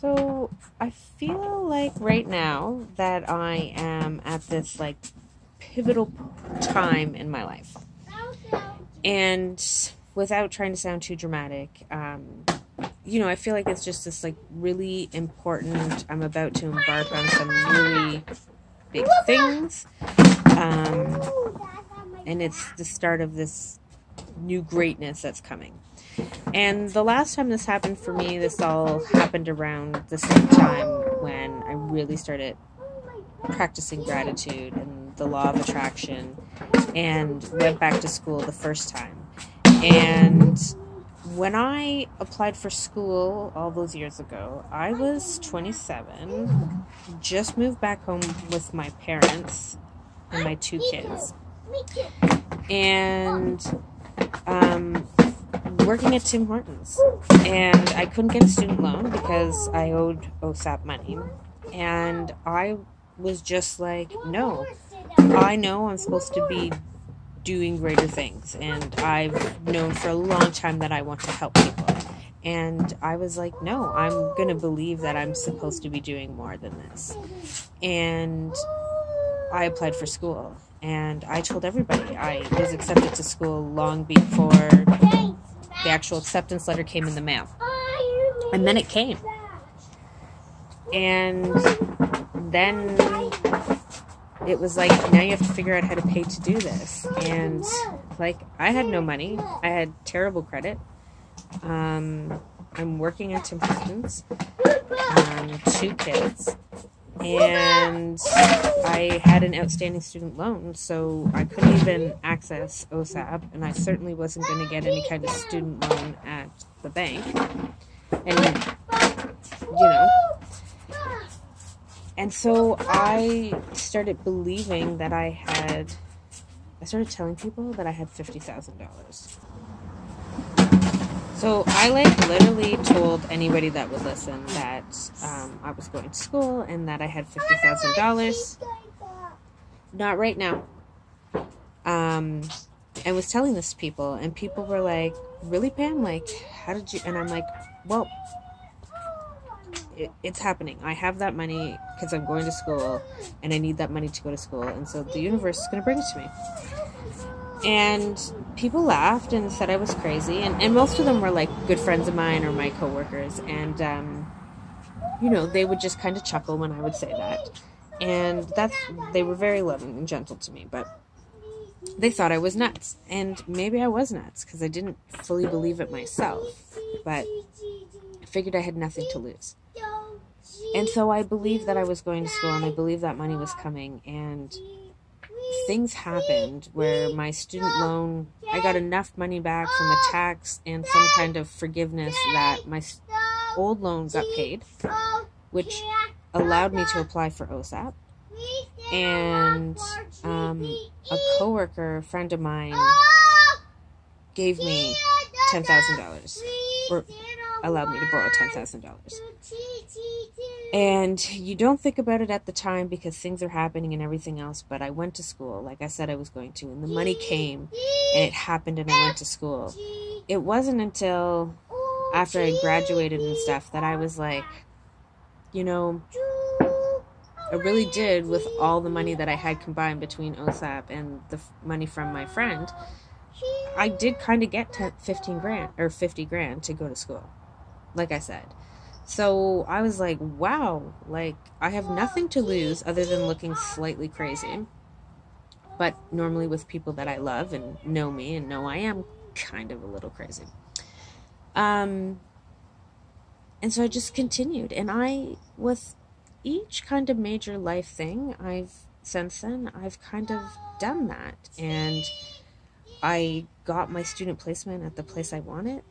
So I feel like right now that I am at this like pivotal time in my life. And without trying to sound too dramatic, I feel like it's just this like really important, I'm about to embark on some really big things. And it's the start of this new greatness that's coming. And the last time this happened for me, this all happened around the same time when I really started practicing gratitude and the law of attraction and went back to school the first time. And when I applied for school all those years ago, I was 27, just moved back home with my parents and my 2 kids. And working at Tim Hortons, and I couldn't get a student loan because I owed OSAP money, and I was just like, no, I know I'm supposed to be doing greater things, and I've known for a long time that I want to help people, and I was like, no, I'm gonna believe that I'm supposed to be doing more than this. And I applied for school, and I told everybody I was accepted to school long before the actual acceptance letter came in the mail. And then it came. And then it was like, now you have to figure out how to pay to do this. And like, I had no money. I had terrible credit. I'm working at Tim Hortons. 2 kids. And I had an outstanding student loan, so I couldn't even access OSAP, and I certainly wasn't going to get any kind of student loan at the bank. And so I started believing that I started telling people that I had $50,000. So I literally told anybody that would listen that I was going to school and that I had $50,000. Not right now. And was telling this to people, and people were like, really, Pam? Like, how did you? And I'm like, well, it's happening. I have that money because I'm going to school, and I need that money to go to school, and so the universe is going to bring it to me. And people laughed and said I was crazy. And most of them were like good friends of mine or my coworkers. And, they would just kind of chuckle when I would say that. And they were very loving and gentle to me. But they thought I was nuts. And maybe I was nuts because I didn't fully believe it myself. But I figured I had nothing to lose. And so I believed that I was going to school, and I believed that money was coming. And things happened where my student loan, I got enough money back from a tax and some kind of forgiveness that my old loan got paid, which allowed me to apply for OSAP. And a coworker, friend of mine, gave me $10,000, or allowed me to borrow $10,000. And you don't think about it at the time because things are happening and everything else, but I went to school like I said I was going to, and the money came, and it happened, and I went to school. It wasn't until after I graduated and stuff that I was like, I really did, with all the money that I had combined between OSAP and the money from my friend, I did kind of get 15 grand or 50 grand to go to school, like I said. So I was like, wow, like I have nothing to lose other than looking slightly crazy. But normally with people that I love and know me and know I am kind of a little crazy. And so I just continued. And with each kind of major life thing, since then, I've kind of done that. And I got my student placement at the place I wanted.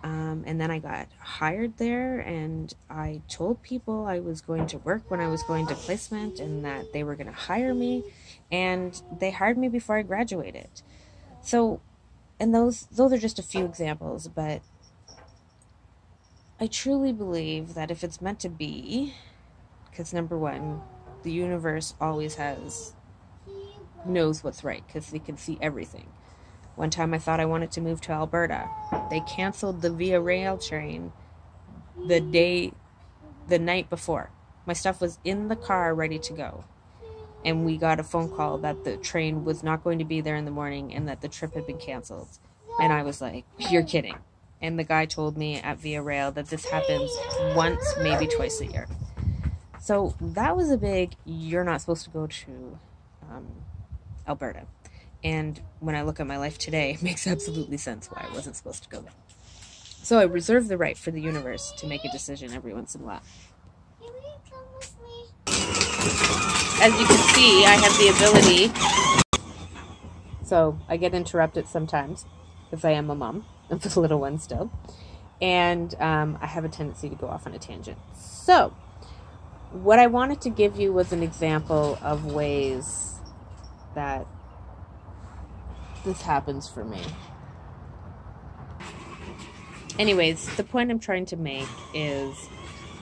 And then I got hired there, and I told people I was going to work when I was going to placement and that they were going to hire me, and they hired me before I graduated. So, and those are just a few examples, but I truly believe that if it's meant to be, because number one, the universe always knows what's right because they can see everything. One time I thought I wanted to move to Alberta. They canceled the Via Rail train the the night before. My stuff was in the car ready to go. And we got a phone call that the train was not going to be there in the morning and that the trip had been canceled. And I was like, you're kidding. And the guy told me at Via Rail that this happens once, maybe twice a year. So that was a big, you're not supposed to go to Alberta. And when I look at my life today, it makes absolutely sense why I wasn't supposed to go there. So I reserve the right for the universe to make a decision every once in a while. As you can see, I have the ability, so I get interrupted sometimes, because I am a mom of the little one still, and I have a tendency to go off on a tangent. So, what I wanted to give you was an example of ways that this happens for me. Anyways, the point I'm trying to make is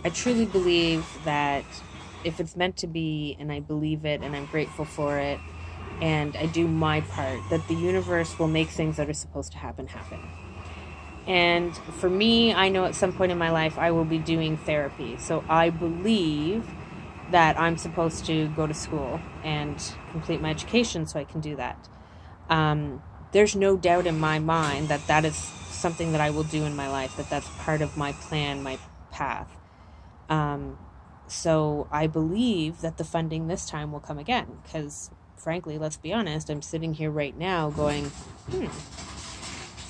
I truly believe that if it's meant to be, and I believe it, and I'm grateful for it, and I do my part, that the universe will make things that are supposed to happen. And for me, I know at some point in my life I will be doing therapy. So I believe that I'm supposed to go to school and complete my education so I can do that. There's no doubt in my mind that that is something that I will do in my life, that that's part of my plan, my path. So I believe that the funding this time will come again, because frankly, let's be honest, I'm sitting here right now going,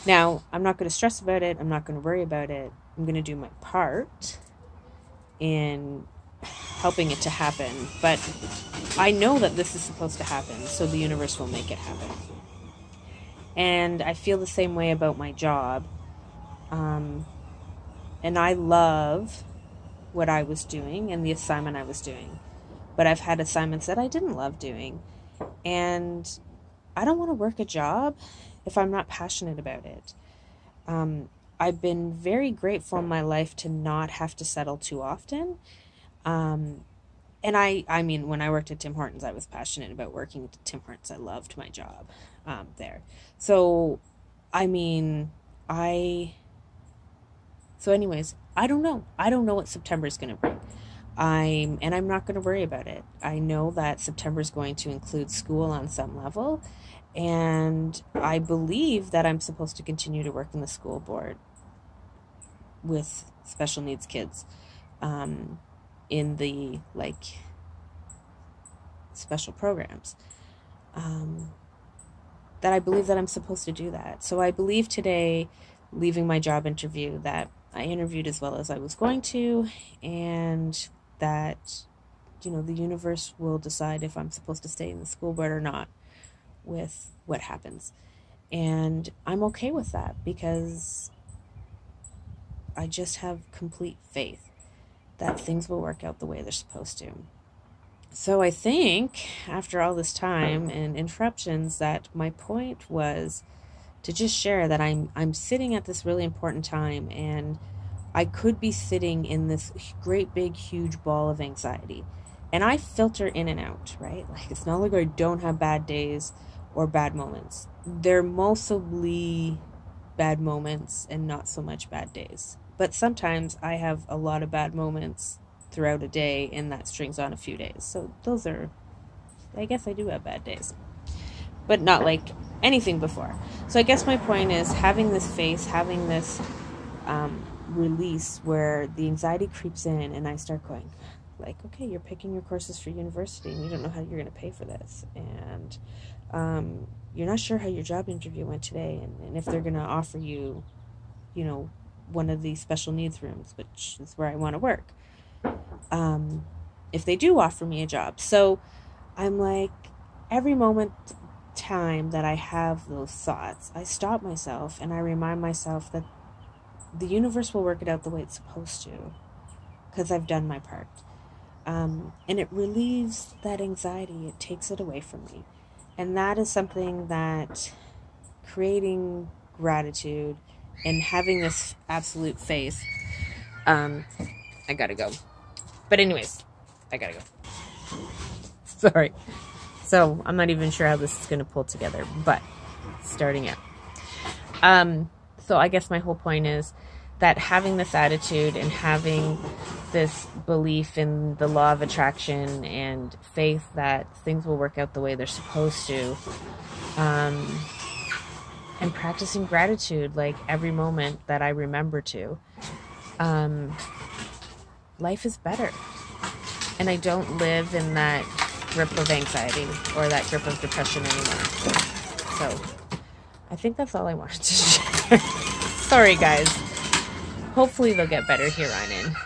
Now, I'm not going to stress about it. I'm not going to worry about it. I'm going to do my part in helping it to happen. But I know that this is supposed to happen, so the universe will make it happen. And I feel the same way about my job. And I love what I was doing and the assignment I was doing. But I've had assignments that I didn't love doing. And I don't want to work a job if I'm not passionate about it. I've been very grateful in my life to not have to settle too often. And I mean, when I worked at Tim Hortons, I was passionate about working at Tim Hortons. I loved my job there. So, I mean, So anyways, I don't know. I don't know what September is going to bring. I'm not going to worry about it. I know that September is going to include school on some level, and I believe that I'm supposed to continue to work in the school board with special needs kids in the, like, special programs. That I believe that I'm supposed to do that. So I believe today, leaving my job interview, that I interviewed as well as I was going to, and that, you know, the universe will decide if I'm supposed to stay in the school board or not with what happens. And I'm okay with that because I just have complete faith that things will work out the way they're supposed to. So I think after all this time and interruptions that my point was to just share that I'm sitting at this really important time, and I could be sitting in this great big huge ball of anxiety, and I filter in and out, right? Like, it's not like I don't have bad days or bad moments. They're mostly bad moments and not so much bad days, but sometimes I have a lot of bad moments throughout a day, and that strings on a few days. So those are, I guess I do have bad days, but not like anything before. So I guess my point is having this face, having this release where the anxiety creeps in and I start going like, okay, you're picking your courses for university and you don't know how you're going to pay for this, and you're not sure how your job interview went today, and if they're going to offer you, you know, one of these special needs rooms, which is where I want to work, if they do offer me a job. So I'm like, every moment time that I have those thoughts, I stop myself and I remind myself that the universe will work it out the way it's supposed to, because I've done my part. And it relieves that anxiety. It takes it away from me. And that is something that creating gratitude and having this absolute faith, I gotta go. But anyways, I gotta go. Sorry. So I'm not even sure how this is going to pull together, but starting out. So I guess my whole point is that having this attitude and having this belief in the law of attraction and faith that things will work out the way they're supposed to, and practicing gratitude like every moment that I remember to, life is better. And I don't live in that grip of anxiety or that grip of depression anymore. So I think that's all I wanted to share. Sorry guys. Hopefully they'll get better here on in.